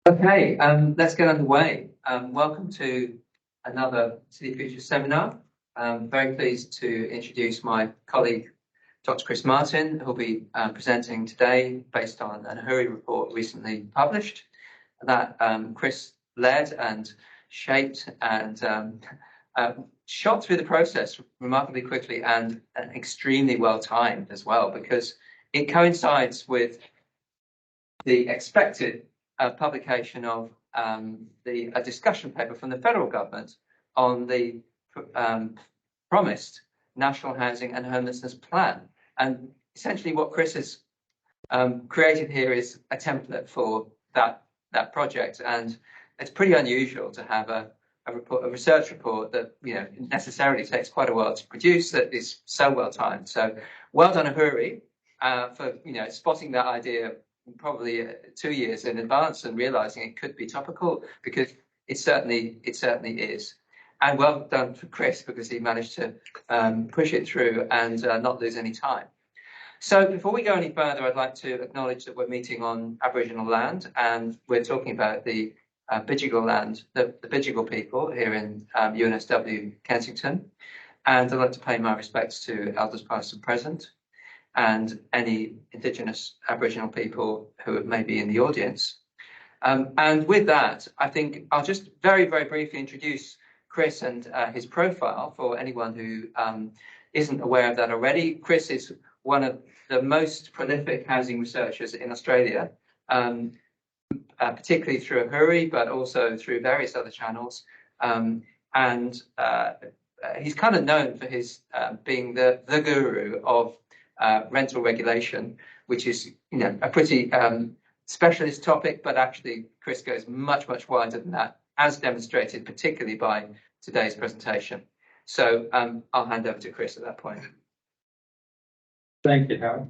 Okay, let's get underway. Welcome to another City Futures seminar. I'm very pleased to introduce my colleague, Dr. Chris Martin, who'll be presenting today based on an Huri report recently published that Chris led and shaped and shot through the process remarkably quickly and extremely well timed as well, because it coincides with the expected publication of a discussion paper from the federal government on the promised National Housing and Homelessness Plan. And essentially what Chris has created here is a template for that project. And it's pretty unusual to have a research report that necessarily takes quite a while to produce, that is so well timed. So well done, Huri, for spotting that idea probably 2 years in advance and realizing it could be topical, because it certainly is. And well done for Chris, because he managed to push it through and not lose any time. So before we go any further, I'd like to acknowledge that we're meeting on Aboriginal land, and we're talking about the Bidjigal land, the Bidjigal people here in UNSW Kensington. And I'd like to pay my respects to elders past and present, and any Indigenous Aboriginal people who may be in the audience. And with that, I think I'll just very, very briefly introduce Chris and his profile for anyone who isn't aware of that already. Chris is one of the most prolific housing researchers in Australia, particularly through Huri, but also through various other channels. And he's kind of known for his being the guru of rental regulation, which is a pretty specialist topic, but actually Chris goes much, much wider than that, as demonstrated particularly by today's presentation. So I'll hand over to Chris at that point. Thank you, Howard.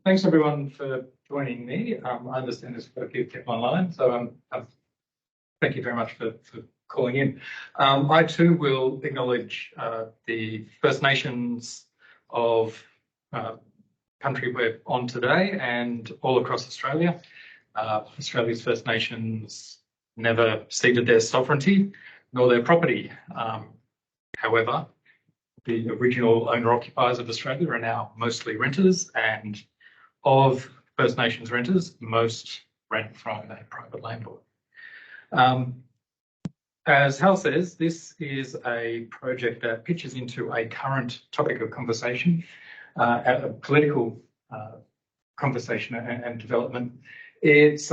Thanks everyone for joining me. I understand there's quite a few people online, so thank you very much for calling in. I too will acknowledge the First Nations of country we're on today and all across Australia. Australia's First Nations never ceded their sovereignty nor their property. However, the original owner-occupiers of Australia are now mostly renters, and of First Nations renters, most rent from a private landlord. As Hal says, this is a project that pitches into a current topic of conversation, a political conversation and development. It's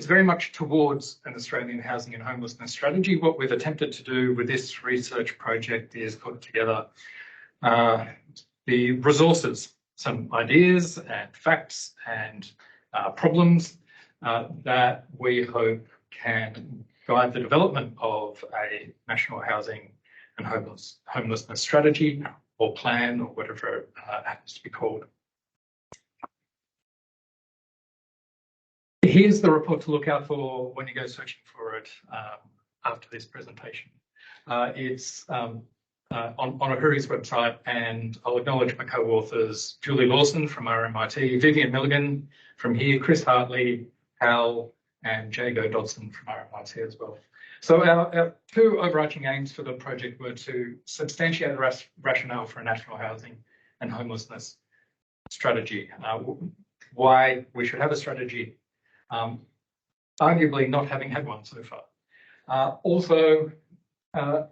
very much towards an Australian housing and homelessness strategy. What we've attempted to do with this research project is put together the resources, some ideas and facts and problems that we hope can guide the development of a national housing and homelessness strategy or plan, or whatever it happens to be called. Here's the report to look out for when you go searching for it after this presentation. It's on Huri's website, and I'll acknowledge my co-authors, Julie Lawson from RMIT, Vivian Milligan from here, Chris Hartley, Hal, and Jago Dodson from RMIT as well. So our two overarching aims for the project were to substantiate the rationale for a national housing and homelessness strategy, why we should have a strategy, arguably not having had one so far. Also, to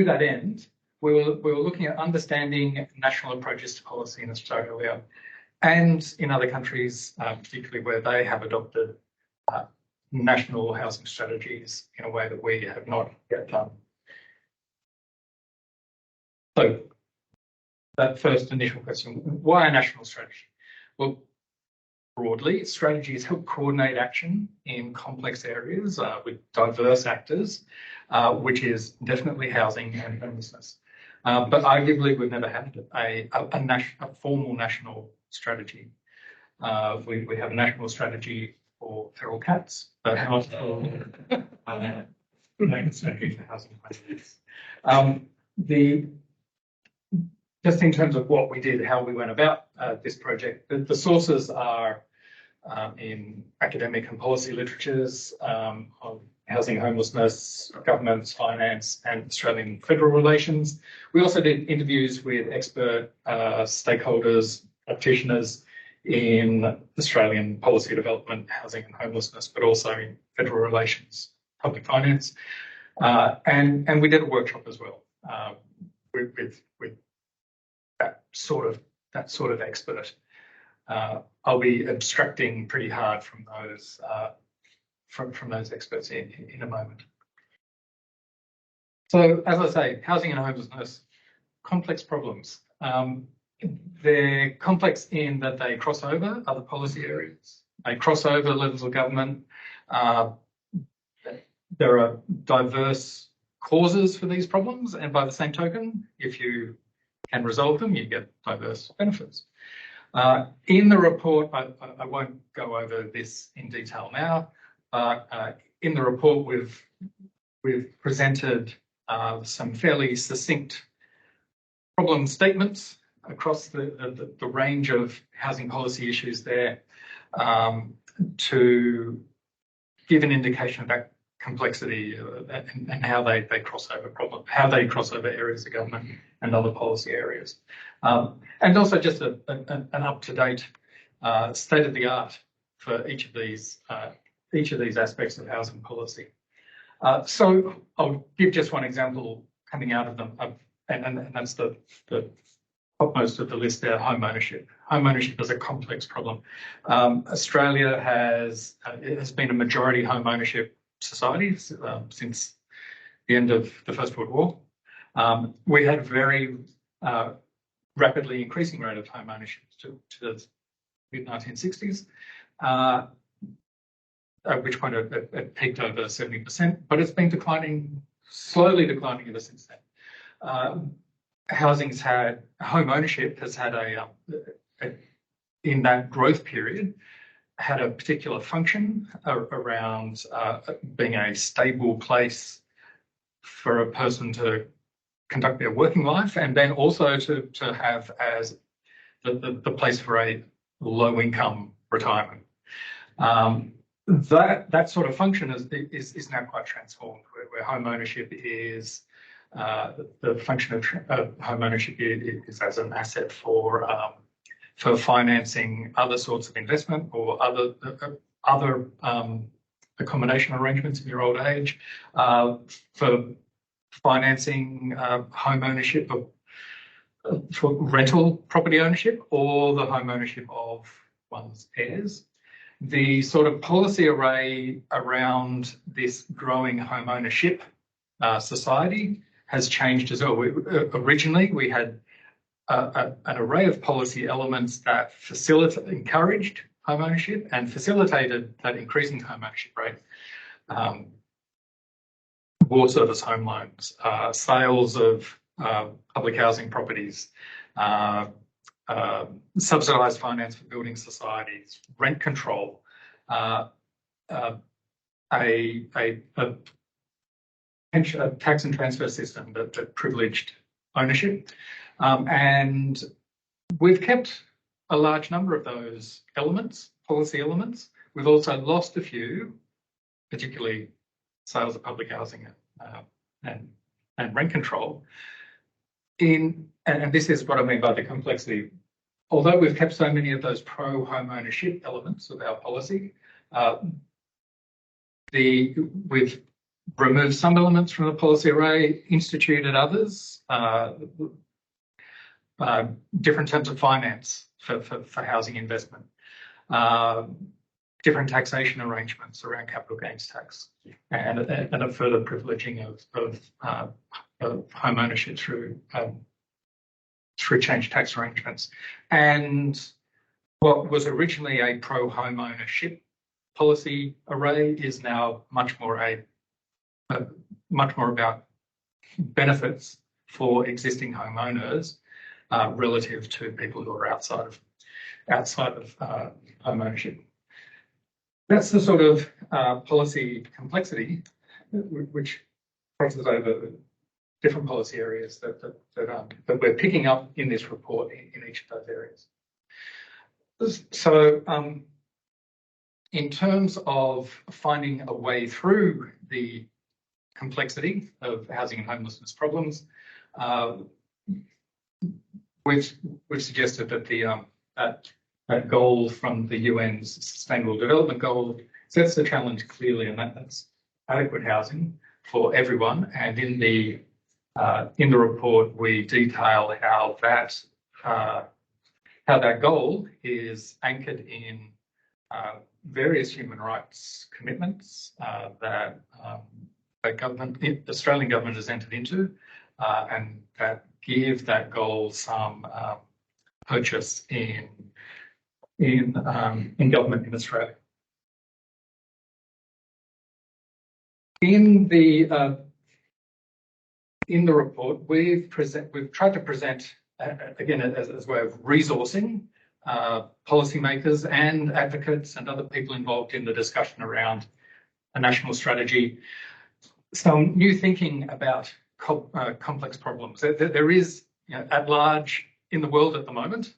that end, we were looking at understanding national approaches to policy in Australia and in other countries, particularly where they have adopted national housing strategies in a way that we have not yet done. So that first initial question, why a national strategy? Well, broadly, strategies help coordinate action in complex areas with diverse actors, which is definitely housing and homelessness. But arguably, we've never had a formal national strategy. We have a national strategy for feral cats, but not for strategy for housing. just in terms of what we did, how we went about this project, the sources are in academic and policy literatures on housing, homelessness, governance, finance, and Australian federal relations. We also did interviews with expert stakeholders, practitioners in Australian policy development, housing and homelessness, but also in federal relations, public finance. And we did a workshop as well with that sort of expert. I'll be abstracting pretty hard from those experts in a moment. So, as I say, housing and homelessness, complex problems. They're complex in that they cross over other policy areas. They cross over levels of government. There are diverse causes for these problems, and by the same token, if you can resolve them, you get diverse benefits. In the report, I won't go over this in detail now, but in the report we've presented some fairly succinct problem statements across the range of housing policy issues there to give an indication of that complexity and how they cross over areas of government and other policy areas, and also just an up-to-date state of the art for each of these aspects of housing policy. So I'll give just one example coming out of them, and that's the topmost of the list there: home ownership. Home ownership is a complex problem. Australia has been a majority home ownership society since the end of the First World War. We had a very rapidly increasing rate of home ownership to the mid-1960s, at which point it peaked over 70%, but it's been slowly declining ever since then. Home ownership has had in that growth period, had a particular function around being a stable place for a person to conduct their working life, and then also to have as the place for a low-income retirement. That sort of function is now quite transformed, where home ownership is the function of home ownership is as an asset for financing other sorts of investment or other accommodation arrangements in your old age, for financing home ownership, for rental property ownership, or the home ownership of one's heirs. The sort of policy array around this growing home ownership society has changed as well. Originally, we had an array of policy elements that encouraged home ownership and facilitated that increasing home ownership rate. War service home loans, sales of public housing properties, subsidised finance for building societies, rent control, a tax and transfer system that privileged ownership. And we've kept a large number of those policy elements. We've also lost a few, particularly sales of public housing and rent control. And this is what I mean by the complexity. Although we've kept so many of those pro-home ownership elements of our policy, we've removed some elements from the policy array, instituted others, different terms of finance for housing investment, different taxation arrangements around capital gains tax, and a further privileging of home ownership through changed tax arrangements. And what was originally a pro-home ownership policy array is now much more about benefits for existing homeowners relative to people who are outside of home ownership. That's the sort of policy complexity which crosses over different policy areas that we're picking up in this report in each of those areas. So in terms of finding a way through the complexity of housing and homelessness problems, we've suggested that that goal from the UN's Sustainable Development Goal sets the challenge clearly, and that's adequate housing for everyone. And in the report, we detail how that goal is anchored in various human rights commitments that the Australian government has entered into, and that give that goal some purchase in government in Australia. In the report, we've tried to present again as a way of resourcing policymakers and advocates and other people involved in the discussion around a national strategy, some new thinking about complex problems. There is, at large in the world at the moment,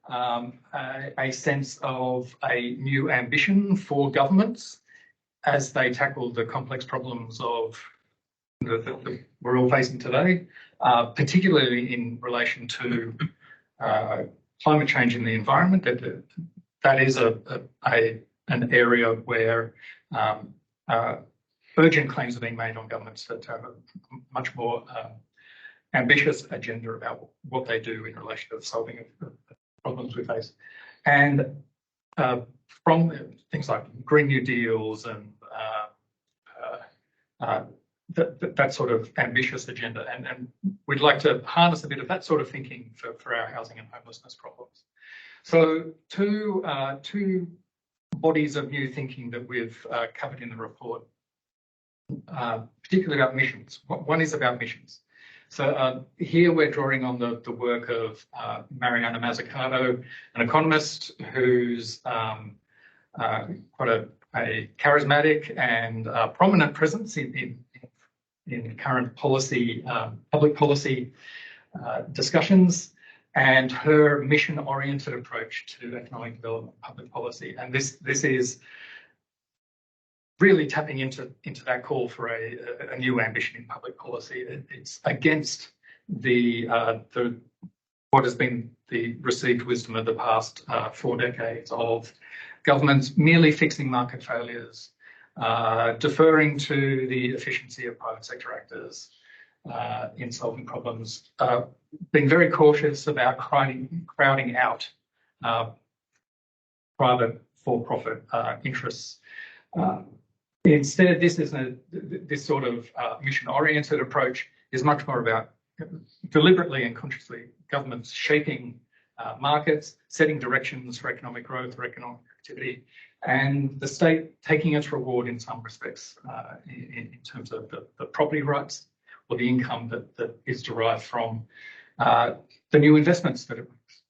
a sense of a new ambition for governments as they tackle the complex problems of that we're all facing today, particularly in relation to climate change in the environment. That is an area where urgent claims are being made on governments that have a much more ambitious agenda about what they do in relation to solving the problems we face. And from things like Green New Deals and that sort of ambitious agenda, and we'd like to harness a bit of that sort of thinking for our housing and homelessness problems. So two bodies of new thinking that we've covered in the report, particularly about missions. One is about missions. So here we're drawing on the work of Mariana Mazzucato, an economist who's quite a charismatic and prominent presence in current policy, public policy discussions, and her mission-oriented approach to economic development, public policy. And this is really tapping into that call for a new ambition in public policy. It's against what has been the received wisdom of the past 4 decades of governments merely fixing market failures, deferring to the efficiency of private sector actors in solving problems, being very cautious about crowding out private for-profit interests. Instead, this sort of mission-oriented approach is much more about deliberately and consciously governments shaping markets, setting directions for economic growth or economic activity, and the state taking its reward in some respects in terms of the property rights or the income that is derived from the new investments that it makes.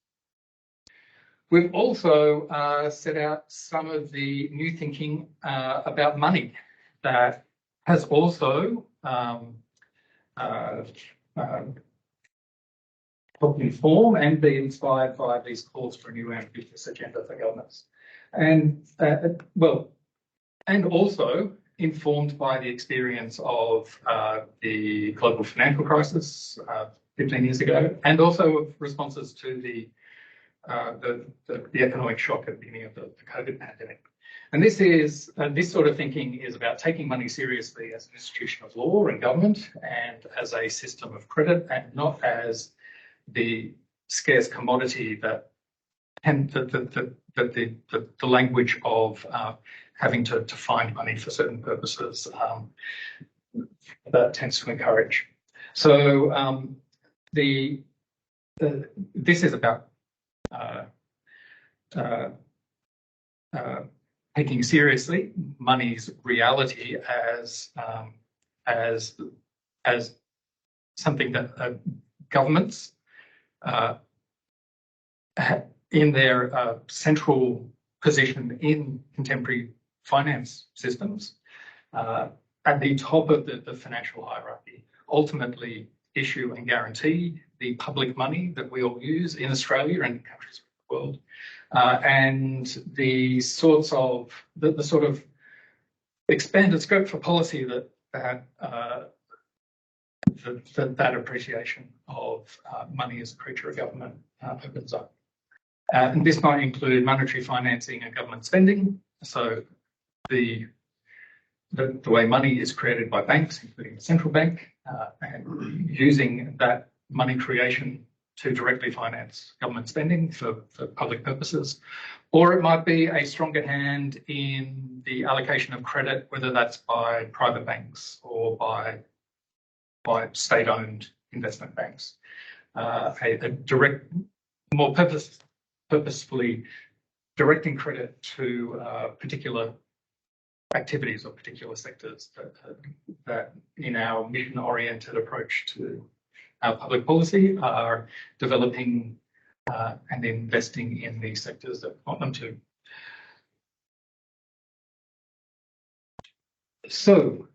We've also set out some of the new thinking about money that has also helped inform and be inspired by these calls for a new ambitious agenda for governments. And and also informed by the experience of the global financial crisis 15 years ago, and also of responses to the economic shock at the beginning of the COVID pandemic. And this sort of thinking is about taking money seriously as an institution of law and government and as a system of credit, and not as the scarce commodity that the language of having to find money for certain purposes that tends to encourage. So this is about taking seriously money's reality as something that governments in their central position in contemporary finance systems at the top of the financial hierarchy ultimately issue and guarantee the public money that we all use in Australia and countries around the world, and the sort of expanded scope for policy that appreciation of money as a creature of government opens up. And this might include monetary financing and government spending. So the way money is created by banks, including the central bank, and using that money creation to directly finance government spending for public purposes. Or it might be a stronger hand in the allocation of credit, whether that's by private banks or by state-owned investment banks. A direct, more purposefully directing credit to particular activities or particular sectors that in our mission-oriented approach to our public policy are developing and investing in the sectors that we want them to. So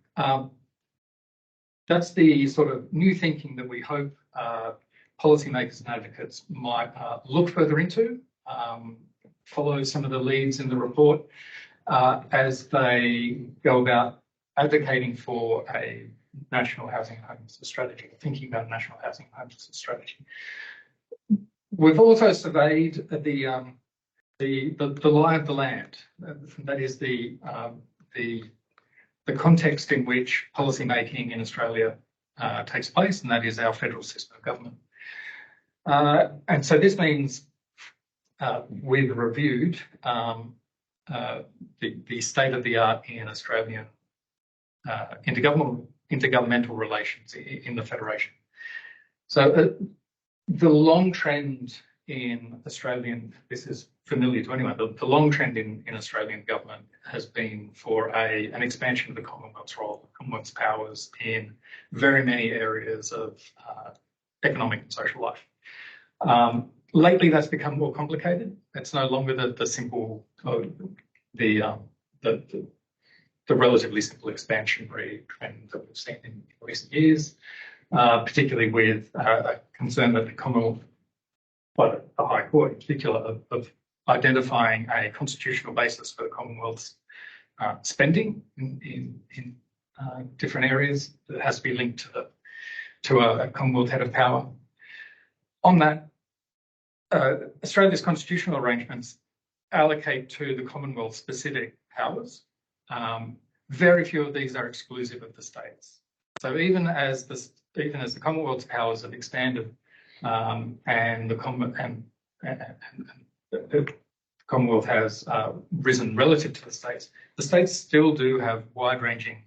that's the sort of new thinking that we hope policymakers and advocates might look further into, follow some of the leads in the report as they go about advocating for a national housing and homelessness strategy, thinking about a national housing and homelessness strategy. We've also surveyed the lie of the land. That is the context in which policymaking in Australia takes place, and that is our federal system of government. And so this means we've reviewed the state of the art in Australian intergovernmental relations in the Federation. So the long trend in Australian, this is familiar to anyone, the long trend in Australian government has been for an expansion of the Commonwealth's role, the Commonwealth's powers in very many areas of economic and social life. Lately, that's become more complicated. It's no longer the simple, the relatively simple expansionary trend that we've seen in recent years, particularly with a concern that the Commonwealth, well, the High Court in particular, of identifying a constitutional basis for the Commonwealth's spending in different areas that has to be linked to a Commonwealth head of power. On that, Australia's constitutional arrangements allocate to the Commonwealth specific powers. Very few of these are exclusive of the states. So even as the Commonwealth's powers have expanded and the Commonwealth has risen relative to the states still do have wide-ranging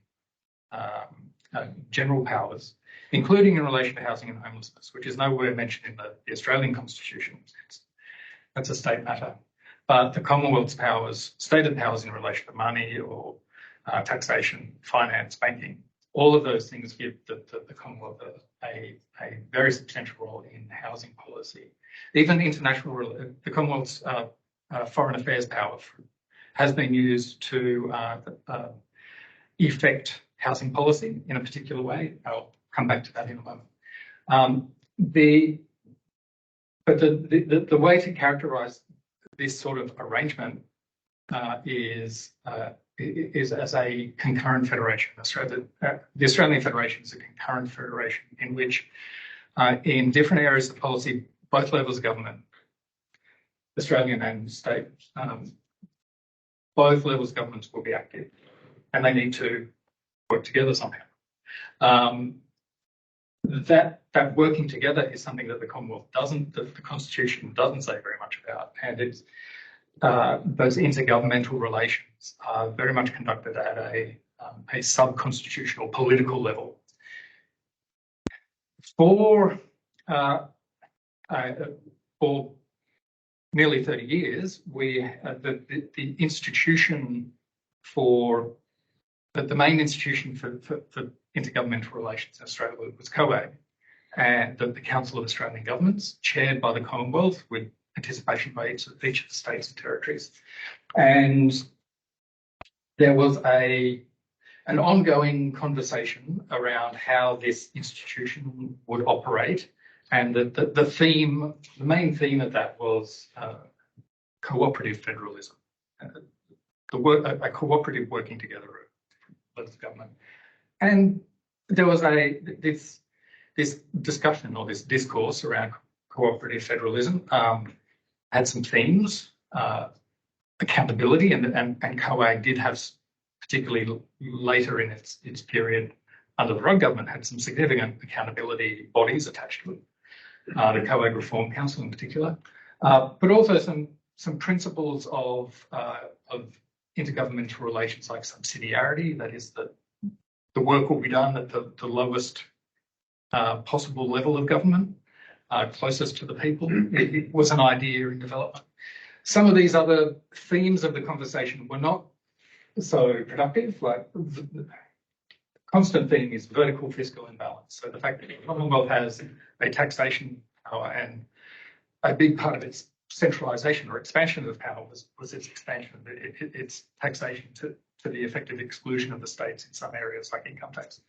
general powers, including in relation to housing and homelessness, which is nowhere mentioned in the Australian Constitution. That's a state matter. But the Commonwealth's powers, stated powers in relation to money or taxation, finance, banking, all of those things give the Commonwealth a very substantial role in housing policy. Even the Commonwealth's foreign affairs power has been used to effect housing policy in a particular way. I'll come back to that in a moment. But the way to characterise this sort of arrangement is as a concurrent federation. The Australian Federation is a concurrent federation in which, in different areas of policy, both levels of government, Australian and state, both levels of governments will be active, and they need to work together somehow. That working together is something that the Commonwealth doesn't, that the Constitution doesn't say very much about, and it's those intergovernmental relations are very much conducted at a sub-constitutional political level. For nearly 30 years, the institution for the main institution for intergovernmental relations in Australia was COAG, and the Council of Australian Governments, chaired by the Commonwealth with participation by each of the states and territories. And there was a an ongoing conversation around how this institution would operate, and the main theme of that was cooperative federalism, a cooperative working together of the government. And there was this discussion or this discourse around cooperative federalism had some themes. Accountability, and COAG did have, particularly later in its period under the Rudd government, had some significant accountability bodies attached to it, the COAG Reform Council in particular, but also some principles of intergovernmental relations like subsidiarity, that is that the work will be done at the lowest possible level of government, closest to the people. It was an idea in development. Some of these other themes of the conversation were not so productive. Like the constant theme is vertical fiscal imbalance. So the fact that the Commonwealth has a taxation power, and a big part of its centralisation or expansion of power was its expansion of its taxation to the effective exclusion of the states in some areas like income tax.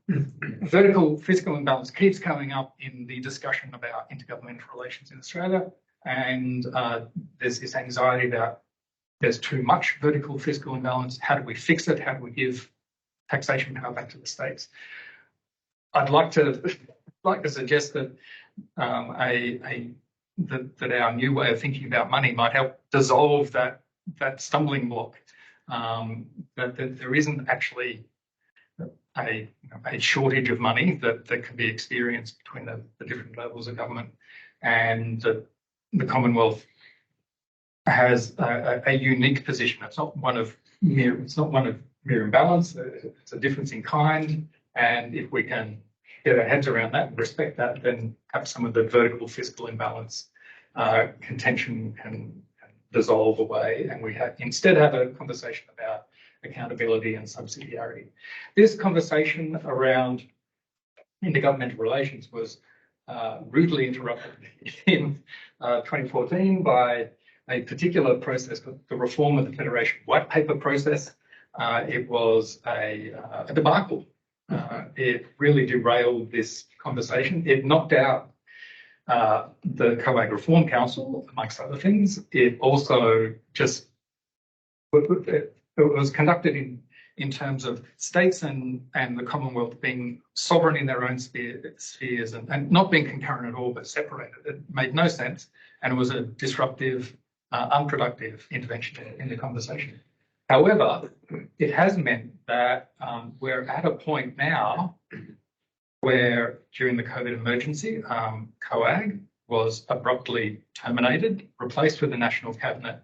Vertical fiscal imbalance keeps coming up in the discussion about intergovernmental relations in Australia. And there's this anxiety about there's too much vertical fiscal imbalance. How do we fix it? How do we give taxation power back to the states? I'd like to suggest that that our new way of thinking about money might help dissolve that stumbling block. That there isn't actually a shortage of money that can be experienced between the different levels of government, and that the Commonwealth has a unique position. It's not one of mere imbalance. It's a difference in kind, and if we can get our heads around that and respect that, then perhaps some of the vertical fiscal imbalance contention can dissolve away, and we instead have a conversation about accountability and subsidiarity. This conversation around intergovernmental relations was rudely interrupted in 2014 by a particular process called the Reform of the Federation White Paper process. It was a debacle. It really derailed this conversation. It knocked out the COAG Reform Council, amongst other things. It also just it was conducted in terms of states and the Commonwealth being sovereign in their own spheres and not being concurrent at all, but separated. It made no sense, and it was a disruptive, unproductive intervention in the conversation. However, it has meant that we're at a point now where, during the COVID emergency, COAG was abruptly terminated, replaced with the National Cabinet,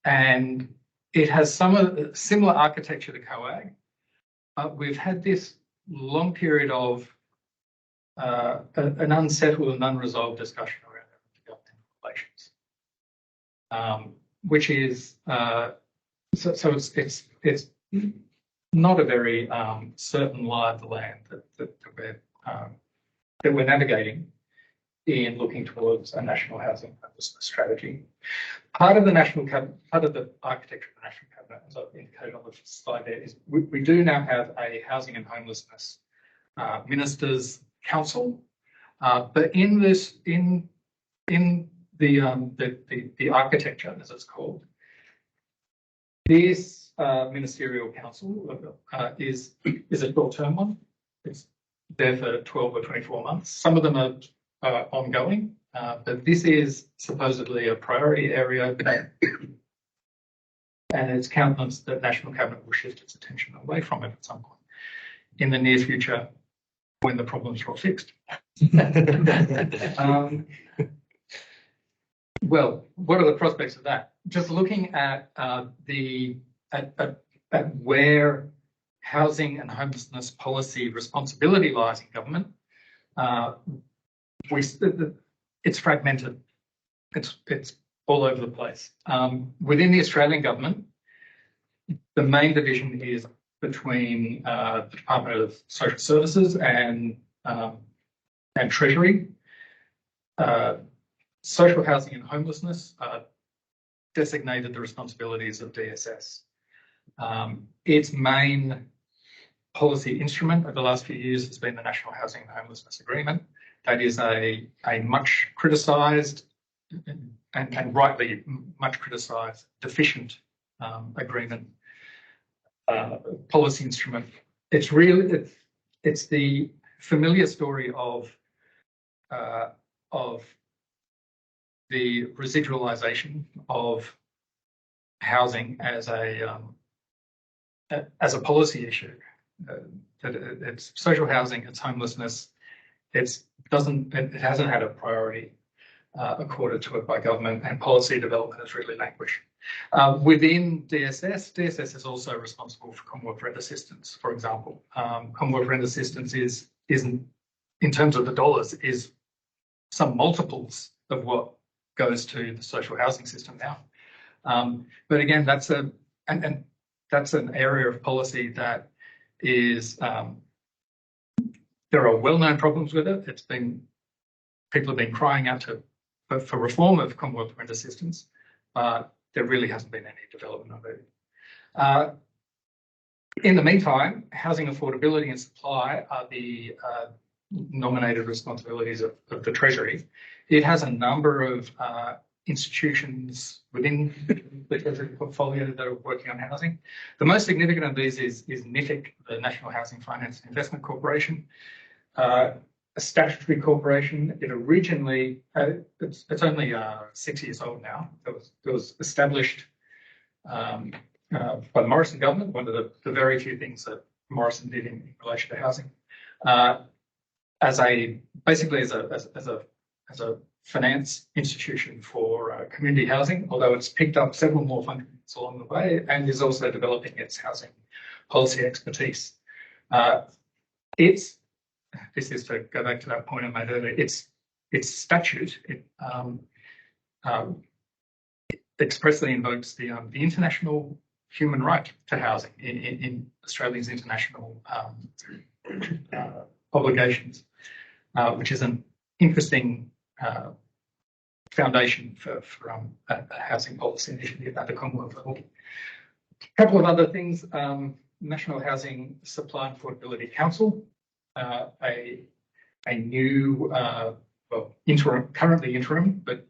and it has some of the similar architecture to COAG. We've had this long period of an unsettled and unresolved discussion around intergovernmental relations, which is so it's not a very certain lie of the land that we're navigating in looking towards a national housing strategy. Part of the national cabinet, part of the architecture of the national cabinet, as I've indicated on the slide there, is we do now have a housing and homelessness ministers' council, but in the architecture, as it's called, this ministerial council is a short-term one. It's there for 12 or 24 months. Some of them are ongoing, but this is supposedly a priority area, and it's countenance that National Cabinet will shift its attention away from it at some point in the near future when the problems are all fixed. Well, what are the prospects of that? Just looking at where housing and homelessness policy responsibility lies in government, it's fragmented. It's all over the place. Within the Australian government, the main division is between the Department of Social Services and Treasury. Social housing and homelessness designated the responsibilities of DSS. Its main policy instrument over the last few years has been the National Housing and Homelessness Agreement. That is a much criticised and rightly much criticised deficient agreement policy instrument. It's the familiar story of the residualisation of housing as a policy issue. That it's social housing, it's homelessness. It hasn't had a priority accorded to it by government, and policy development has really languished. Within DSS is also responsible for Commonwealth Rent Assistance, for example. Commonwealth Rent Assistance isn't, in terms of the dollars, is some multiples of what goes to the social housing system now. But again, that's an area of policy that is there are well-known problems with it. People have been crying out for reform of Commonwealth Rent Assistance, but there really hasn't been any development of it. In the meantime, housing affordability and supply are the nominated responsibilities of the Treasury. It has a number of institutions within the Treasury portfolio that are working on housing. The most significant of these is NIFIC, the National Housing Finance and Investment Corporation, a statutory corporation. It originally, it's only 6 years old now. It was established by the Morrison government, one of the very few things that Morrison did in relation to housing, basically as a finance institution for community housing, although it's picked up several more functions along the way and is also developing its housing policy expertise. This is to go back to that point I made earlier. Its statute expressly invokes the international human right to housing in Australia's international obligations, which is an interesting foundation for a housing policy initiative at the Commonwealth level. A couple of other things: National Housing Supply and Affordability Council, a new, currently interim, but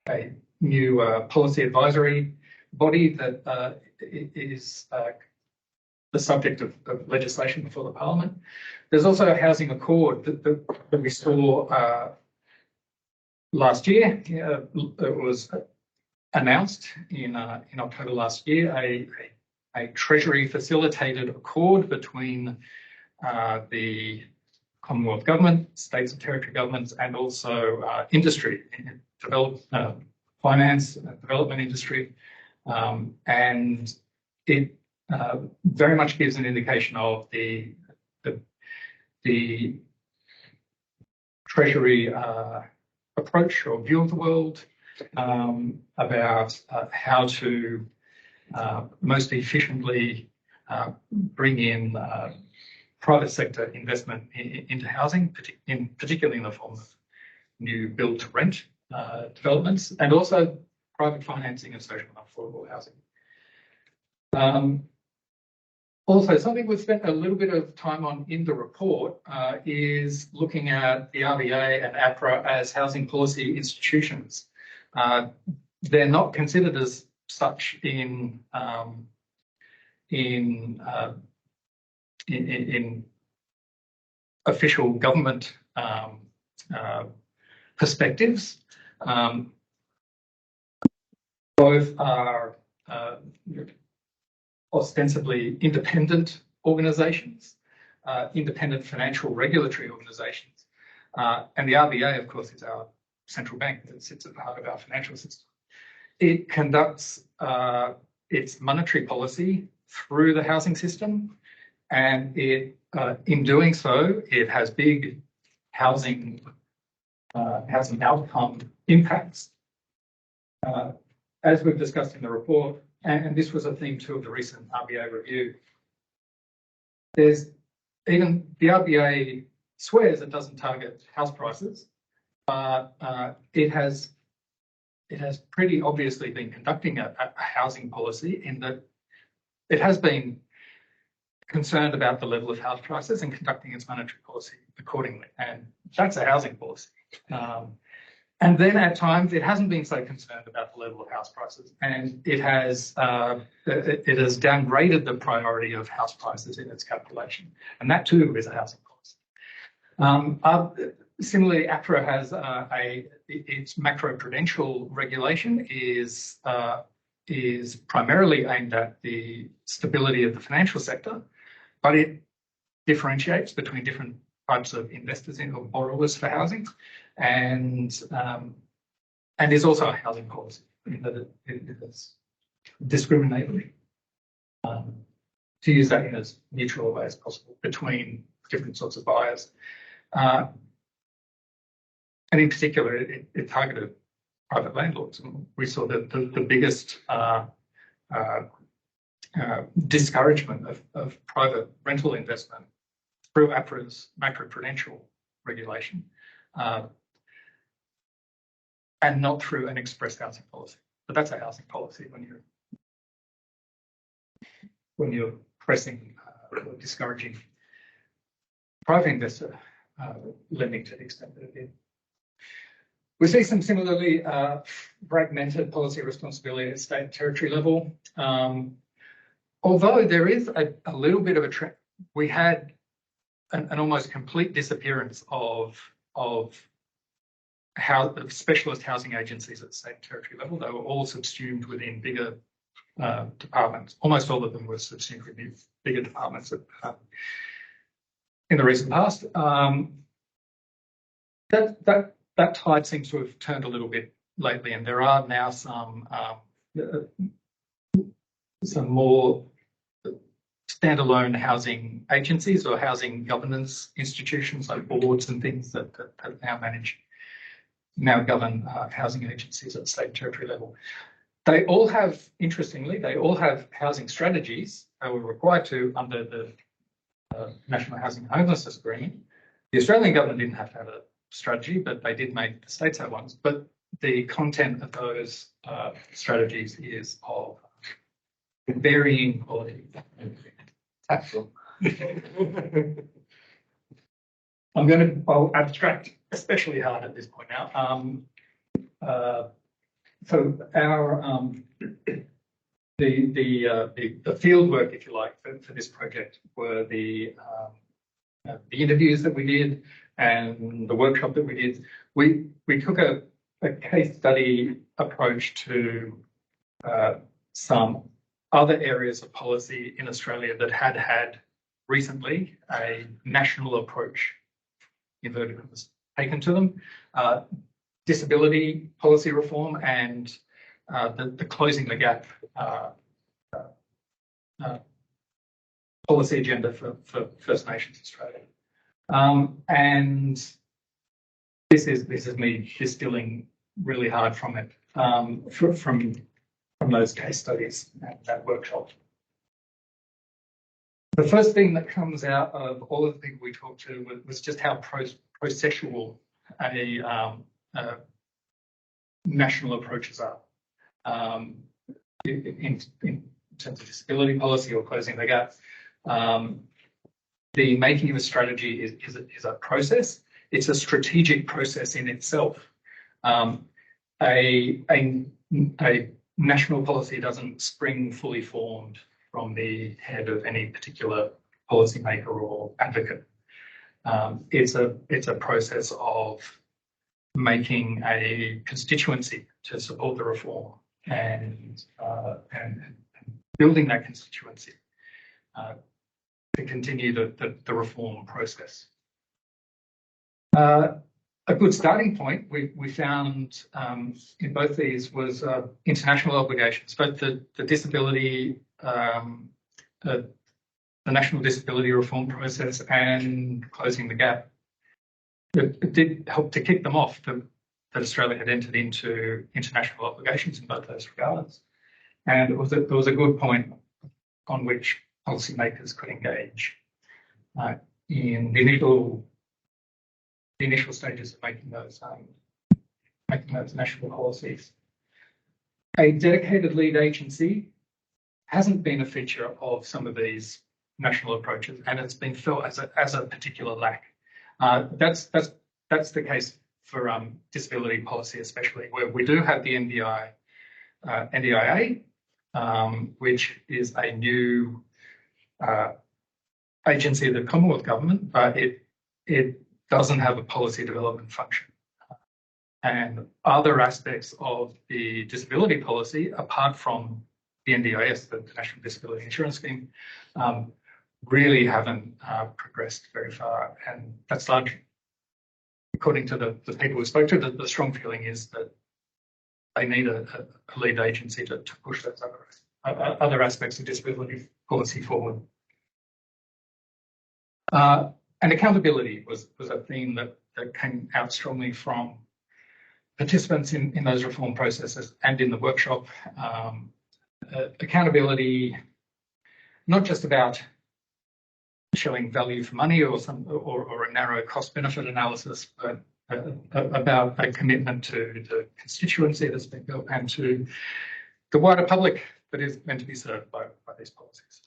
a new policy advisory body that is the subject of legislation before the Parliament. There's also a housing accord that we saw last year. It was announced in October last year, a Treasury facilitated accord between the Commonwealth Government, states and territory governments, and also industry, finance, development industry, and it very much gives an indication of the Treasury approach or view of the world, about how to most efficiently bring in private sector investment into housing, particularly in the form of new build-to-rent developments, and also private financing of social and affordable housing. Also, something we've spent a little bit of time on in the report is looking at the RBA and APRA as housing policy institutions. They're not considered as such in official government perspectives. Both are ostensibly independent organisations, independent financial regulatory organisations. And the RBA, of course, is our central bank that sits at the heart of our financial system. It conducts its monetary policy through the housing system, and in doing so, it has big housing outcome impacts. As we've discussed in the report, and this was a theme too of the recent RBA review, the RBA swears it doesn't target house prices, but it has it has pretty obviously been conducting a housing policy in that it has been concerned about the level of house prices and conducting its monetary policy accordingly. And that's a housing policy. And then at times it hasn't been so concerned about the level of house prices, and it has downgraded the priority of house prices in its calculation, and that too is a housing policy. Similarly, APRA has its macroprudential regulation is primarily aimed at the stability of the financial sector, but it differentiates between different types of investors or borrowers for housing, and is also a housing policy in that it is discriminatory, to use that in as neutral a way as possible between different sorts of buyers. And in particular, it targeted private landlords. And we saw that the biggest discouragement of private rental investment through APRA's macroprudential regulation, and not through an express housing policy. But that's a housing policy when you're pressing or discouraging private investor lending to the extent that it did. We see some similarly fragmented policy responsibility at state and territory level. Although there is a little bit of a trend, we had an almost complete disappearance of specialist housing agencies at state and territory level. They were all subsumed within bigger departments. Almost all of them were subsumed within bigger departments in the recent past. That tide seems to have turned a little bit lately, and there are now some more standalone housing agencies or housing governance institutions like boards and things that now govern housing agencies at state and territory level. They all have, interestingly, housing strategies. They were required to under the National Housing and Homelessness Agreement. The Australian government didn't have to have a strategy, but they did make the states have ones. But the content of those strategies is of varying quality. Tactful. I'll abstract especially hard at this point now. So our the field work, if you like, for this project were the interviews that we did and the workshop that we did. We took a case study approach to some other areas of policy in Australia that had recently a national approach, inverted commas, taken to them. Disability policy reform and the closing the gap policy agenda for First Nations Australia. And this is me distilling really hard from it, from those case studies and that workshop. The first thing that comes out of all of the people we talked to was just how processual a national approaches are in terms of disability policy or closing the gap. The making of a strategy is a process. It's a strategic process in itself. A national policy doesn't spring fully formed from the head of any particular policymaker or advocate. It's a process of making a constituency to support the reform and building that constituency to continue the reform process. A good starting point we found in both these was international obligations, both the disability, the national disability reform process and closing the gap. It did help to kick them off that Australia had entered into international obligations in both those regards. And it was a good point on which policymakers could engage in the initial stages of making those national policies. a dedicated lead agency hasn't been a feature of some of these national approaches, and it's been felt as a particular lack. That's the case for disability policy, especially where we do have the NDIA, which is a new agency of the Commonwealth Government, but it doesn't have a policy development function. And other aspects of the disability policy, apart from the NDIS, the National Disability Insurance Scheme, really haven't progressed very far. And that's largely, according to the people we spoke to, the strong feeling is that they need a lead agency to push those other aspects of disability policy forward. And accountability was a theme that came out strongly from participants in those reform processes and in the workshop. Accountability, not just about showing value for money or a narrow cost benefit analysis, but about a commitment to the constituency that's been built and to the wider public that is meant to be served by these policies.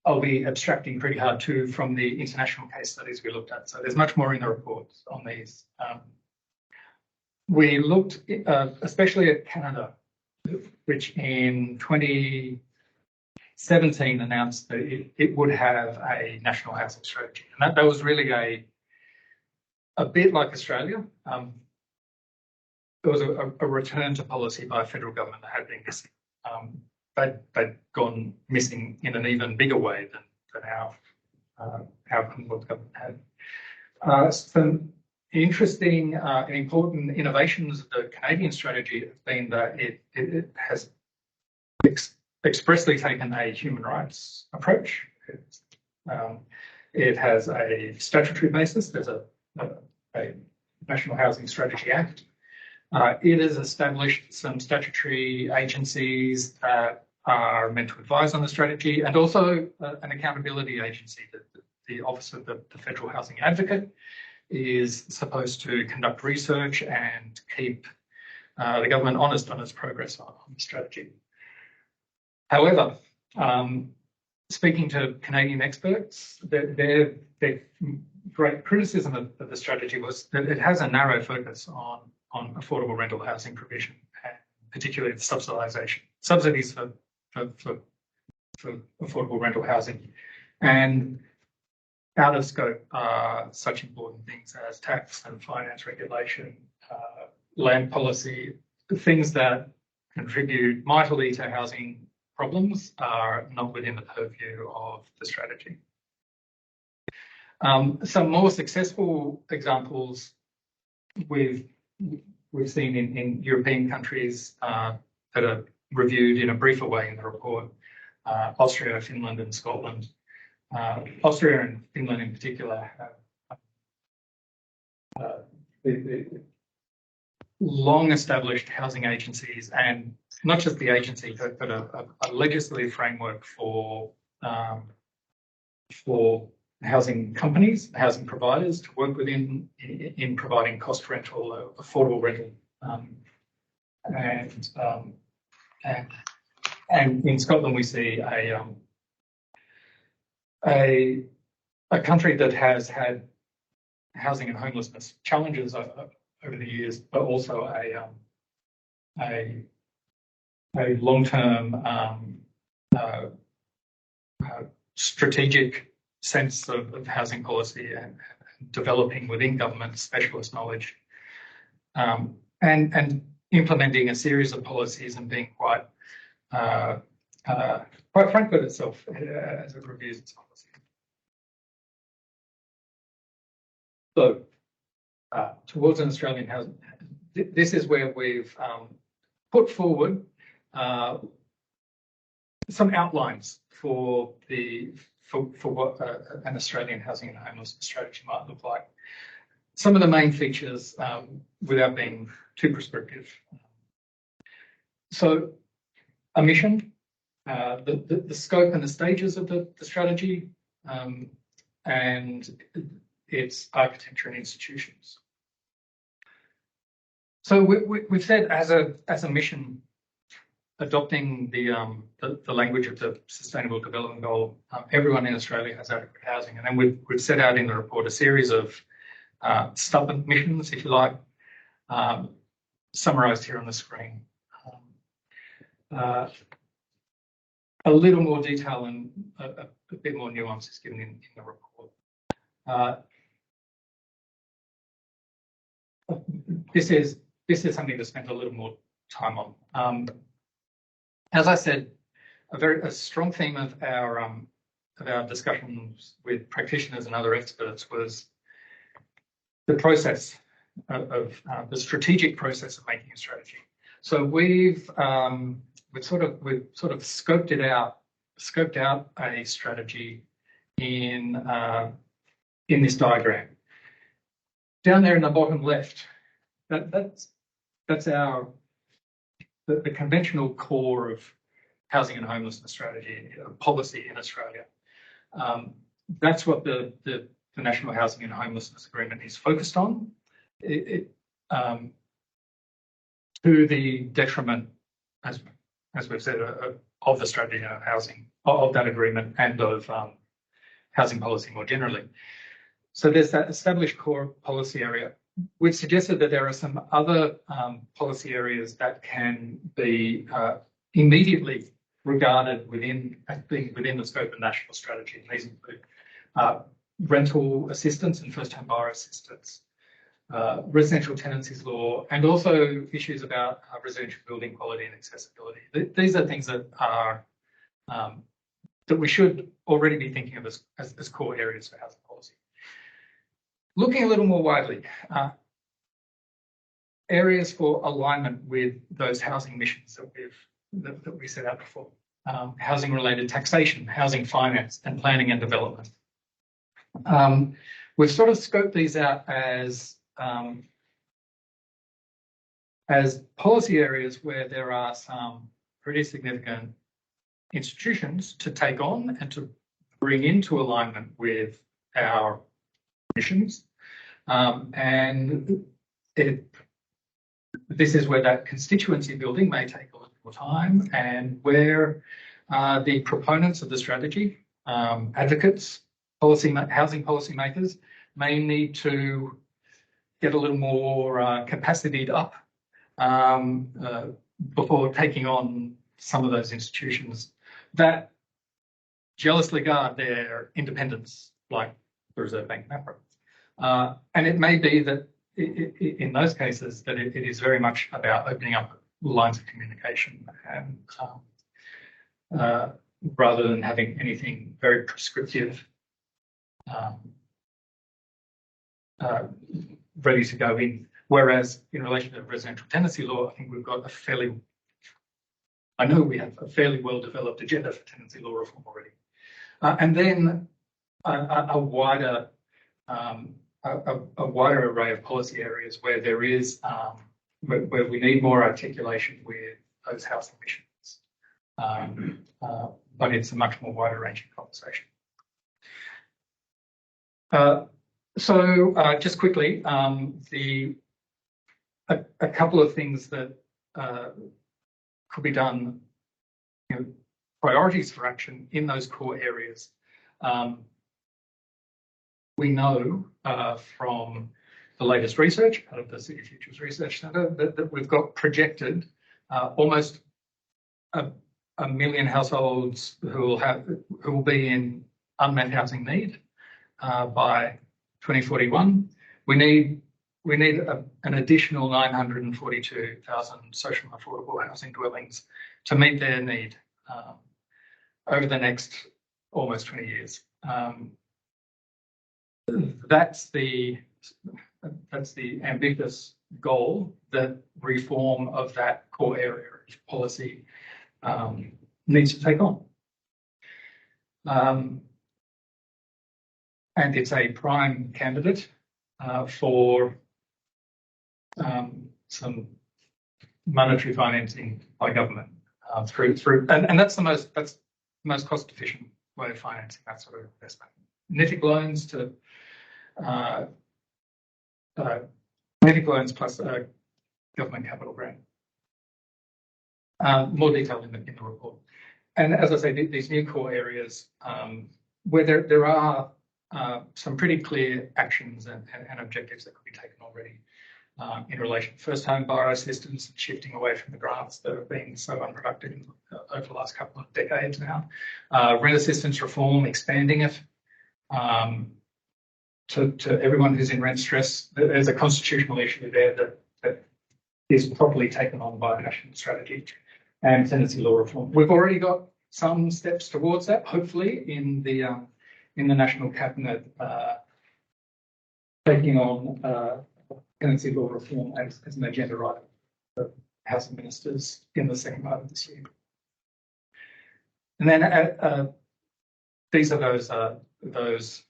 I'll be abstracting pretty hard too from the international case studies we looked at. So there's much more in the report on these. We looked especially at Canada, which in 2017 announced that it would have a national housing strategy. And that was really a bit like Australia. There was a return to policy by a federal government that had been missing. They'd gone missing in an even bigger way than our Commonwealth government had. Some interesting and important innovations of the Canadian strategy have been that it has expressly taken a human rights approach. It has a statutory basis. There's a National Housing Strategy Act. It has established some statutory agencies that are meant to advise on the strategy, and also an accountability agency. The Office of the Federal Housing Advocate is supposed to conduct research and keep the government honest on its progress on the strategy. However, speaking to Canadian experts, their great criticism of the strategy was that it has a narrow focus on affordable rental housing provision, and particularly the subsidies for affordable rental housing. And out of scope are such important things as tax and finance regulation, land policy, things that contribute mightily to housing problems are not within the purview of the strategy. Some more successful examples we've seen in European countries that are reviewed in a briefer way in the report: Austria, Finland, and Scotland. Austria and Finland in particular have long-established housing agencies, and not just the agency, but a legislative framework for housing companies, housing providers to work within in providing cost rental, affordable rental, and in Scotland we see a country that has had housing and homelessness challenges over the years, but also a long-term strategic sense of housing policy and developing within government specialist knowledge, and implementing a series of policies and being quite frank with itself as it reviews its policy. So, towards an Australian housing, this is where we've put forward some outlines for what an Australian housing and homelessness strategy might look like. Some of the main features, without being too prescriptive. So, a mission, the scope and the stages of the strategy, and its architecture and institutions. So we've said as a mission, adopting the language of the Sustainable Development Goal, everyone in Australia has adequate housing, and then we've set out in the report a series of stubborn missions, if you like, summarised here on the screen. A little more detail and a bit more nuance is given in the report. This is something to spend a little more time on. As I said, a strong theme of our discussions with practitioners and other experts was the process of the strategic process of making a strategy. So we've sort of scoped out a strategy in this diagram. Down there in the bottom left, that's the conventional core of housing and homelessness strategy policy in Australia. That's what the National Housing and Homelessness Agreement is focused on. To the detriment, as we've said, of the strategy of housing, of that agreement, and of housing policy more generally. So there's that established core policy area. We've suggested that there are some other policy areas that can be immediately regarded as being within the scope of national strategy. And these include rental assistance and first-time buyer assistance, residential tenancies law, and also issues about residential building quality and accessibility. These are things that are that we should already be thinking of as core areas for housing policy. Looking a little more widely, areas for alignment with those housing missions that we set out before: housing-related taxation, housing finance, and planning and development. We've sort of scoped these out as policy areas where there are some pretty significant institutions to take on and to bring into alignment with our missions. This is where that constituency building may take a little more time, and where the proponents of the strategy, advocates, housing policymakers, may need to get a little more capacitied up before taking on some of those institutions that jealously guard their independence, like the Reserve Bank and APRA. And it may be that in those cases that it is very much about opening up lines of communication, and rather than having anything very prescriptive ready to go in. Whereas in relation to residential tenancy law, I think we have a fairly well-developed agenda for tenancy law reform already. And then a wider array of policy areas where there is where we need more articulation with those housing missions, but it's a much more wider-ranging conversation. So just quickly, a couple of things that could be done, priorities for action in those core areas. We know from the latest research out of the City Futures Research Centre that we've got projected almost a million households who will be in unmet housing need by 2041. We need an additional 942,000 social and affordable housing dwellings to meet their need over the next almost 20 years. That's the ambitious goal that reform of that core area of policy needs to take on. And it's a prime candidate for some monetary financing by government and that's the most cost efficient way of financing that sort of investment. NIFIC loans NIFIC loans plus government capital grant. More detail in the report. And as I say, these new core areas where there are some pretty clear actions and objectives that could be taken already in relation to first home buyer assistance, shifting away from the grants that have been so unproductive over the last couple of decades now. Rent assistance reform, expanding it to everyone who's in rent stress. There's a constitutional issue there that is properly taken on by a national strategy. And tenancy law reform. We've already got some steps towards that, hopefully, in the National Cabinet taking on tenancy law reform as an agenda item for housing ministers in the second part of this year. And then these are those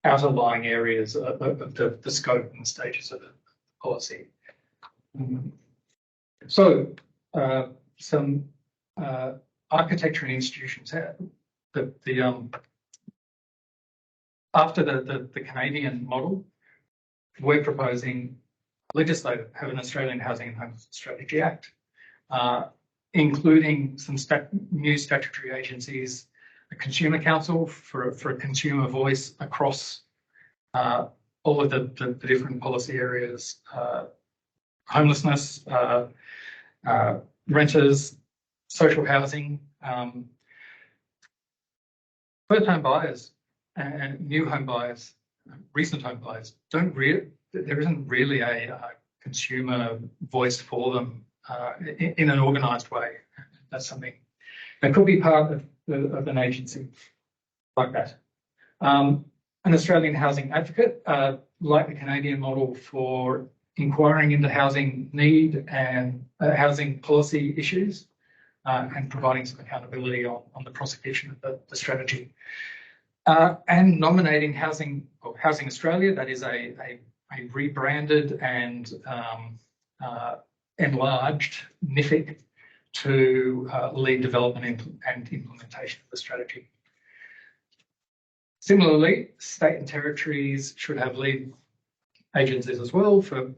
outerlying areas of the scope and the stages of the policy. So some architecture and institutions have after the Canadian model, we're proposing have an Australian Housing and Homelessness Strategy Act, including some new statutory agencies, a Consumer Council for a consumer voice across all of the different policy areas, homelessness, renters, social housing, first home buyers and new home buyers, recent home buyers there isn't really a consumer voice for them in an organised way. That's something that could be part of an agency like that. An Australian housing advocate, like the Canadian model for inquiring into housing need and housing policy issues and providing some accountability on the prosecution of the strategy. And nominating Housing Australia, that is a rebranded and enlarged NIFIC to lead development and implementation of the strategy. Similarly, state and territories should have lead agencies as well for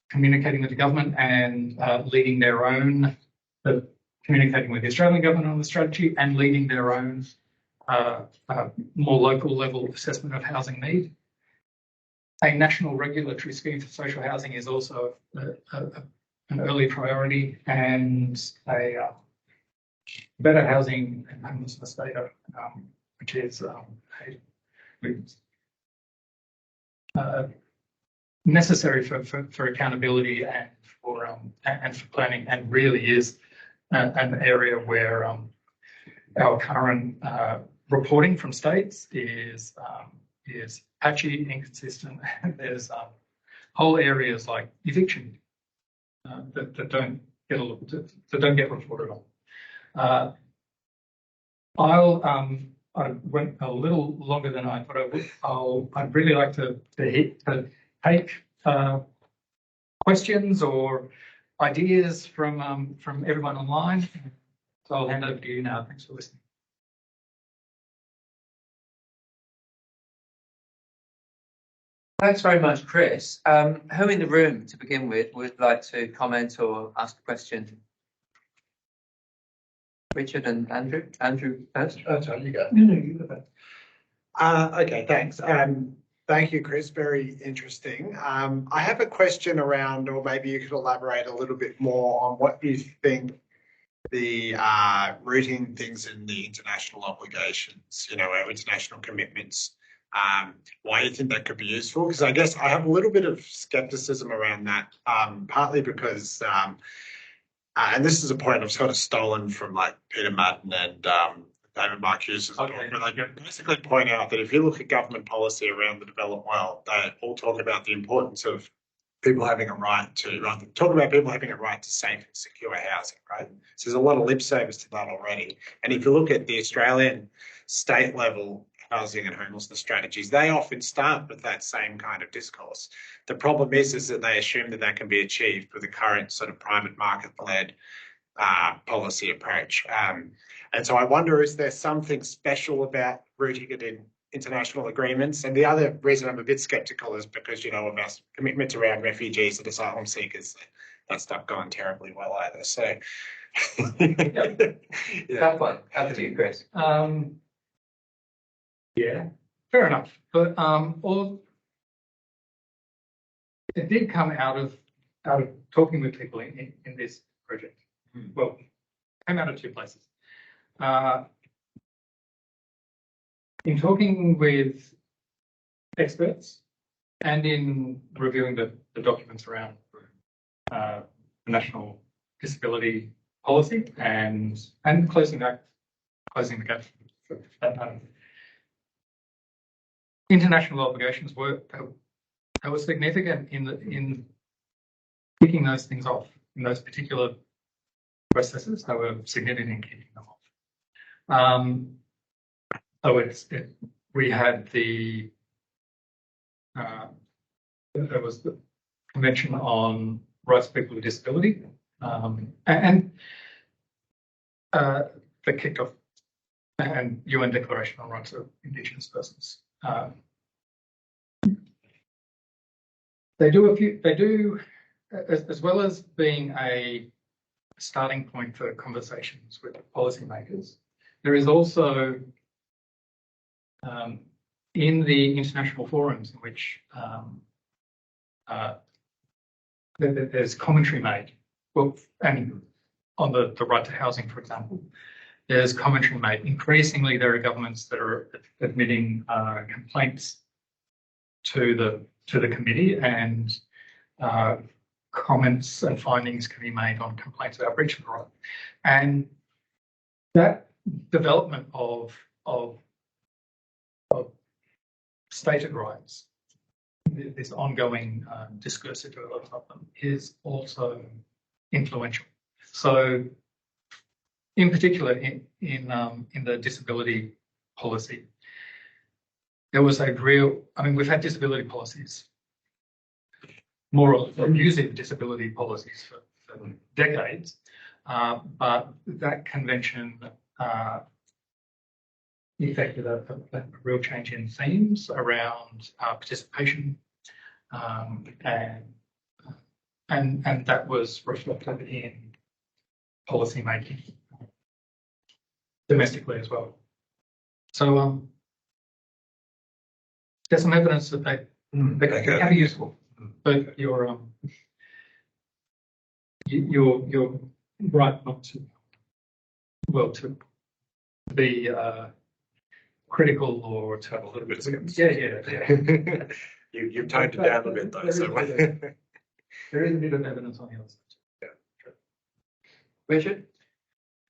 communicating with the government and leading their own, communicating with the Australian government on the strategy and leading their own more local level assessment of housing need. A national regulatory scheme for social housing is also an early priority, and a better housing and homelessness data, which is necessary for accountability and for planning, and really is an area where our current reporting from states is patchy, inconsistent. There's whole areas like eviction that don't get reported on. I went a little longer than I thought I would. I'd really like to take questions or ideas from everyone online. So I'll hand over to you now. Thanks for listening. Thanks very much, Chris. Who in the room, to begin with, would like to comment or ask a question? Richard and Andrew. Andrew first. Oh, sorry, you go. No, you go first. Okay, thanks. Thank you, Chris. Very interesting. I have a question around, or maybe you could elaborate a little bit more on what you think the rooting things in the international obligations, our international commitments, why you think that could be useful? Because I guess I have a little bit of skepticism around that, partly because, and this is a point I've sort of stolen from like Peter Madden and David Marcuse, but they basically point out that if you look at government policy around the developed world, they all talk about the importance of people having a right to safe and secure housing, right? So there's a lot of lip service to that already. And if you look at the Australian state level housing and homelessness strategies, they often start with that same kind of discourse. The problem is that they assume that can be achieved with the current sort of private market-led policy approach. And so I wonder, is there something special about rooting it in international agreements. And the other reason I'm a bit skeptical is because, of our commitments around refugees and asylum seekers. That's not gone terribly well either. So, That one. How to you, Chris? Yeah, fair enough. But all it did come out of talking with people in this project. Well, came out of two places. In talking with experts and in reviewing the documents around the national disability policy and closing the gap for that matter. International obligations were significant in kicking those things off in those particular processes. They were significant in kicking them off. So we had there was the Convention on Rights of People with Disability, and that kicked off, and UN Declaration on Rights of Indigenous Persons. They do, as well as being a starting point for conversations with policymakers. There is also in the international forums in which there's commentary made. Well, and on the right to housing, for example, there's commentary made. Increasingly, there are governments that are admitting complaints to the committee, and comments and findings can be made on complaints about breach of the right. And that development of stated rights, this ongoing discursive development of them, is also influential. So, in particular, in the disability policy, there was a real. I mean, we've had disability policies, more abusive disability policies for decades, but that convention effected a real change in themes around participation, and that was reflected in policy making domestically as well. So there's some evidence that they can be useful, but you're right not to be critical or to have a little bit of skepticism. Yeah. You've toned it down a bit though. So there is a bit of evidence on the other side. Yeah. Richard?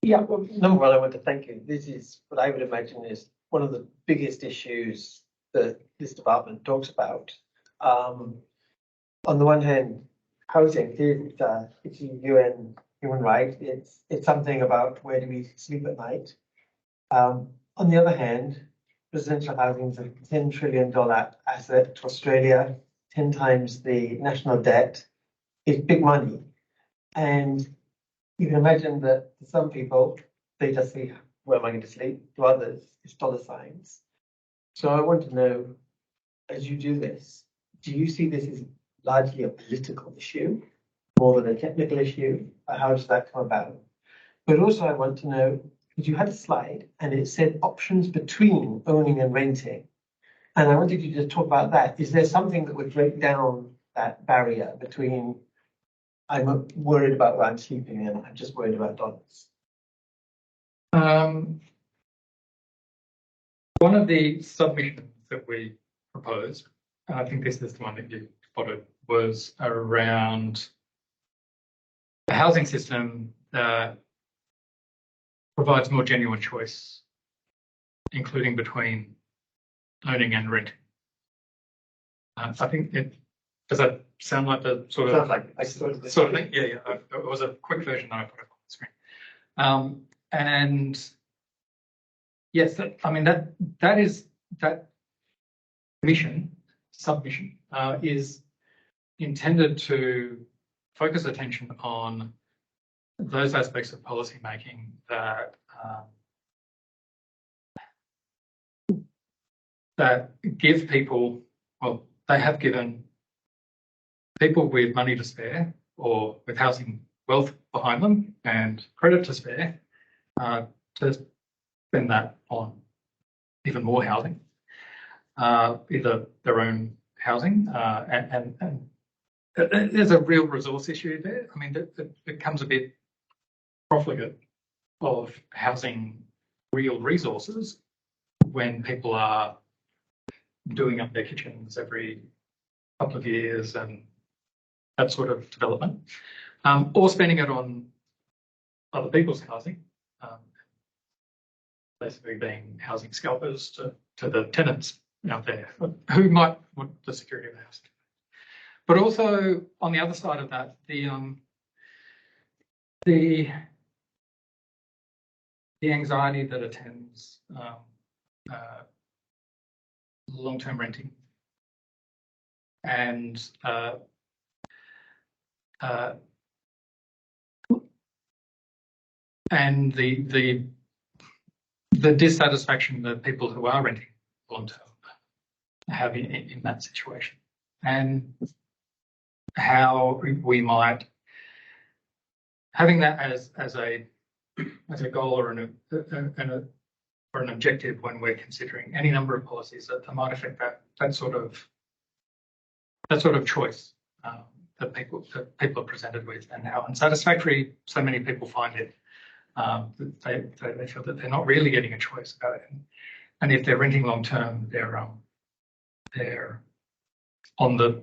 Yeah, well, number one, I want to thank you. This is what I would imagine is one of the biggest issues that this department talks about. On the one hand, housing, it's a UN human right. It's something about where do we sleep at night. On the other hand, residential housing is a $10 trillion asset to Australia, 10 times the national debt. It's big money. And you can imagine that for some people, they just say, where am I going to sleep? To others, it's dollar signs. So I want to know, as you do this, do you see this as largely a political issue more than a technical issue? How does that come about? But also I want to know, because you had a slide and it said options between owning and renting. And I wanted you to just talk about that. Is there something that would break down that barrier between I'm worried about where I'm sleeping and I'm just worried about dollars? One of the submissions that we proposed, and I think this is the one that you spotted, was around a housing system that provides more genuine choice, including between owning and renting. I think does that sound like the sort of Sounds like sort of thing? Yeah. It was a quick version that I put up on the screen. And yes, that submission is intended to focus attention on those aspects of policy making that that give people, well, they have given people with money to spare or with housing wealth behind them and credit to spare to spend that on even more housing, either their own housing and there's a real resource issue there. I mean, it becomes a bit profligate of housing real resources when people are doing up their kitchens every couple of years and that sort of development, or spending it on other people's housing, basically being housing scalpers to the tenants out there who might want the security of the house. But also on the other side of that, the anxiety that attends long-term renting and the dissatisfaction that people who are renting long-term have in that situation, and how we might, having that as a goal or an objective when we're considering any number of policies that might affect that sort of choice that people are presented with, and how unsatisfactory so many people find it. They feel that they're not really getting a choice about it, and if they're renting long term, they're on the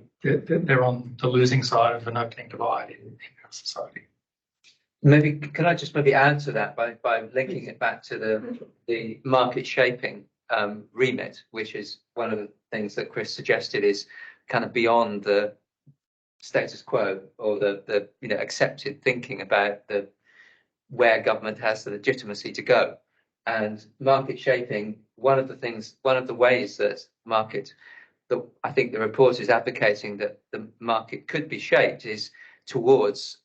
losing side of an opening divide in our society. Maybe can I just add to that by linking it back to the market shaping remit, which is one of the things that Chris suggested is kind of beyond the status quo or the accepted thinking about where government has the legitimacy to go. And market shaping, one of the ways that I think the report is advocating that the market could be shaped is towards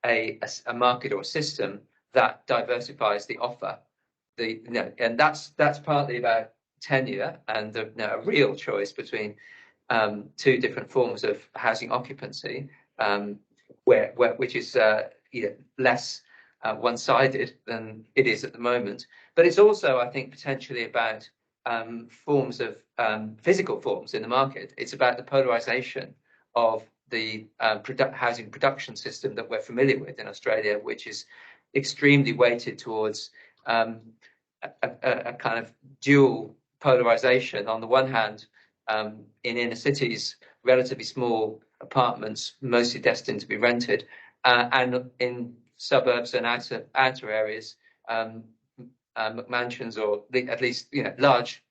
a market or a system that diversifies the offer. And that's partly about tenure and a real choice between two different forms of housing occupancy, which is less one-sided than it is at the moment. But it's also, I think, potentially about forms of physical forms in the market. It's about the polarization of the housing production system that we're familiar with in Australia, which is extremely weighted towards a kind of dual polarization. On the one hand, in inner cities, relatively small apartments, mostly destined to be rented, and in suburbs and outer areas, mansions or at least large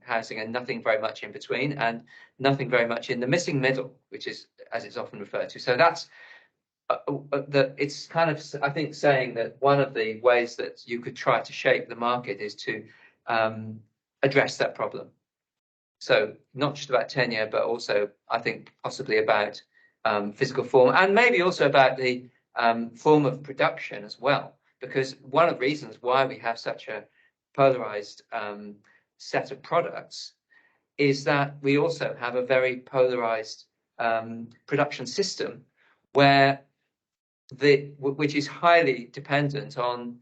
housing, and nothing very much in between, and nothing very much in the missing middle, which is as it's often referred to. So that's it's kind of, I think, saying that one of the ways that you could try to shape the market is to address that problem. So not just about tenure, but also I think possibly about physical form, and maybe also about the form of production as well. Because one of the reasons why we have such a polarized set of products is that we also have a very polarized production system which is highly dependent on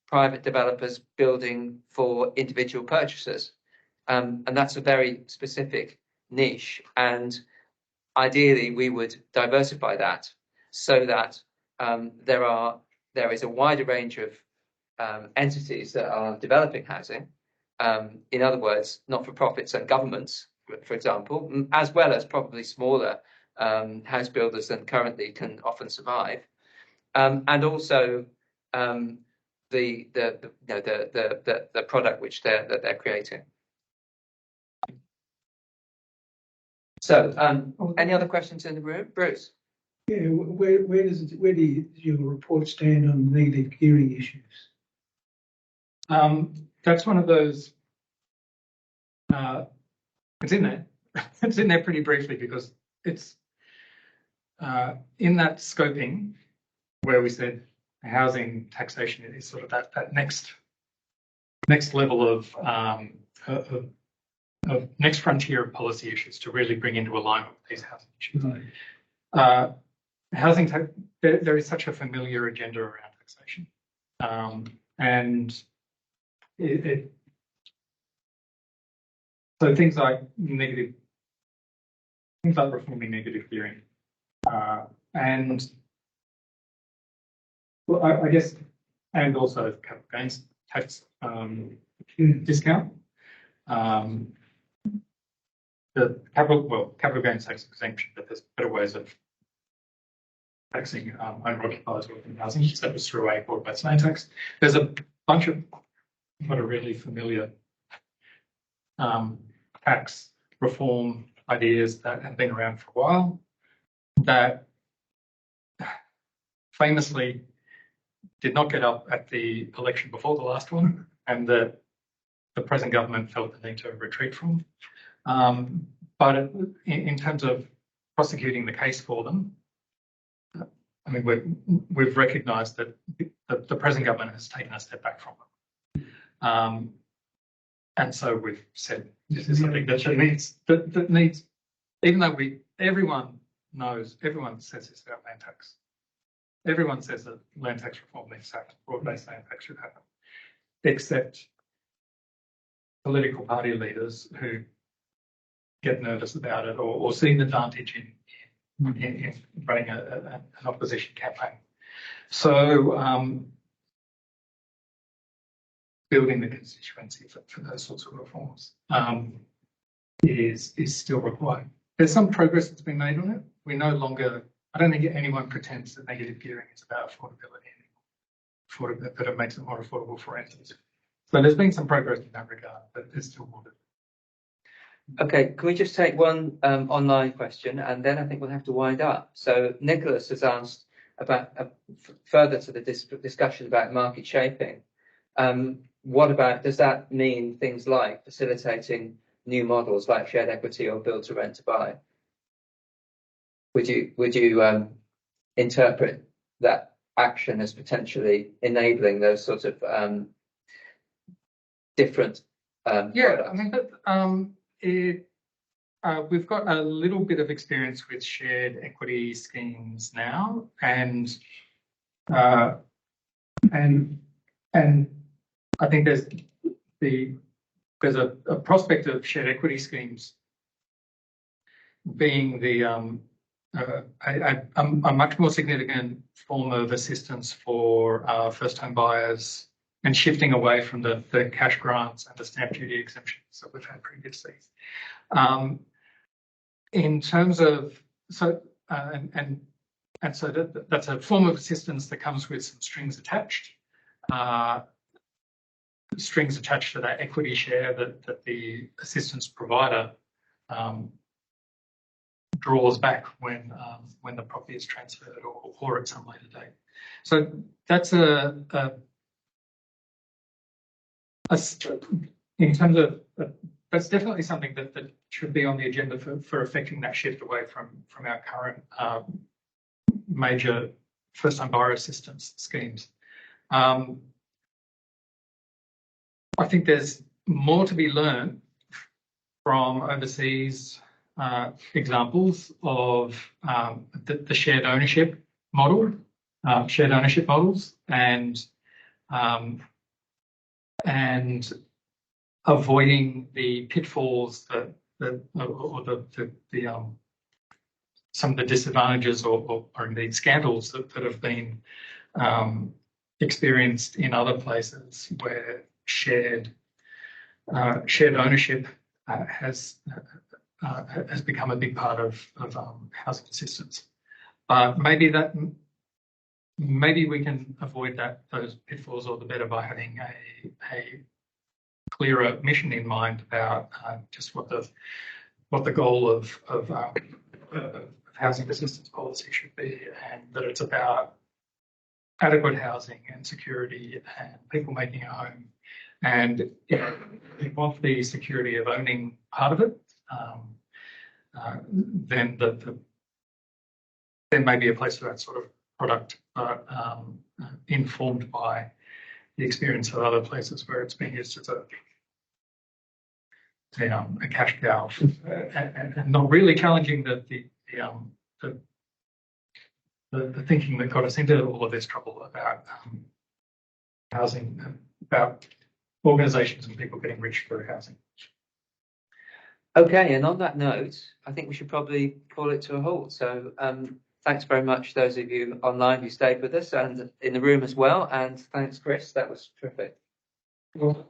private developers building for individual purchasers. And that's a very specific niche. And ideally, we would diversify that so that there is a wider range of entities that are developing housing. In other words, not-for-profits and governments, for example, as well as probably smaller house builders than currently can often survive, and also the product which they're creating. So, any other questions in the room, Bruce? Yeah, where does your report stand on negative gearing issues? That's one of those. It's in there. It's in there pretty briefly because it's in that scoping where we said housing taxation is sort of that next level of next frontier of policy issues to really bring into alignment with these housing issues. Right. There is such a familiar agenda around taxation, and so things like reforming negative gearing, and well, I guess, and also capital gains tax discount. The capital gains tax exemption, but there's better ways of taxing owner-occupiers working housing. That was through a broad-based land tax. There's a bunch of what are really familiar tax reform ideas that have been around for a while that famously did not get up at the election before the last one, and that the present government felt the need to retreat from. But in terms of prosecuting the case for them, I mean, we've recognised that the present government has taken a step back from them. And so we've said this is something that needs, even though everyone says this about land tax. Everyone says that land tax reform needs to happen, broad-based land tax should happen, except political party leaders who get nervous about it or see the advantage in running an opposition campaign. So building the constituency for those sorts of reforms is still required. There's some progress that's been made on it. We no longer, I don't think anyone pretends that negative gearing is about affordability anymore, that it makes it more affordable for renters. So there's been some progress in that regard, but there's still more to do. Okay, can we just take one online question, and then I think we'll have to wind up. So Nicholas has asked about further to the discussion about market shaping. What about, does that mean things like facilitating new models like shared equity or build to rent to buy? Would you interpret that action as potentially enabling those sorts of different yeah, products? I mean, we've got a little bit of experience with shared equity schemes now, and I think there's a prospect of shared equity schemes being a much more significant form of assistance for first home buyers, and shifting away from the cash grants and the stamp duty exemptions that we've had previously. In terms of, so that's a form of assistance that comes with some strings attached to that equity share that the assistance provider draws back when the property is transferred or at some later date. So that's in terms of that's definitely something that should be on the agenda for affecting that shift away from our current major first-time buyer assistance schemes. I think there's more to be learned from overseas examples of the shared ownership model, shared ownership models, and avoiding the pitfalls or some of the disadvantages or indeed scandals that have been experienced in other places where shared ownership has become a big part of housing assistance. Maybe we can avoid those pitfalls all the better by having a clearer mission in mind about just what the goal of housing assistance policy should be, and that it's about adequate housing and security and people making a home. And if we want the security of owning part of it, then there may be a place for that sort of product, but informed by the experience of other places where it's been used as a cash cow, and not really challenging the thinking that got us into all of this trouble about housing, about organisations and people getting rich through housing. Okay, and on that note, I think we should probably call it to a halt. So thanks very much, those of you online who stayed with us and in the room as well. And thanks, Chris. That was terrific. Well,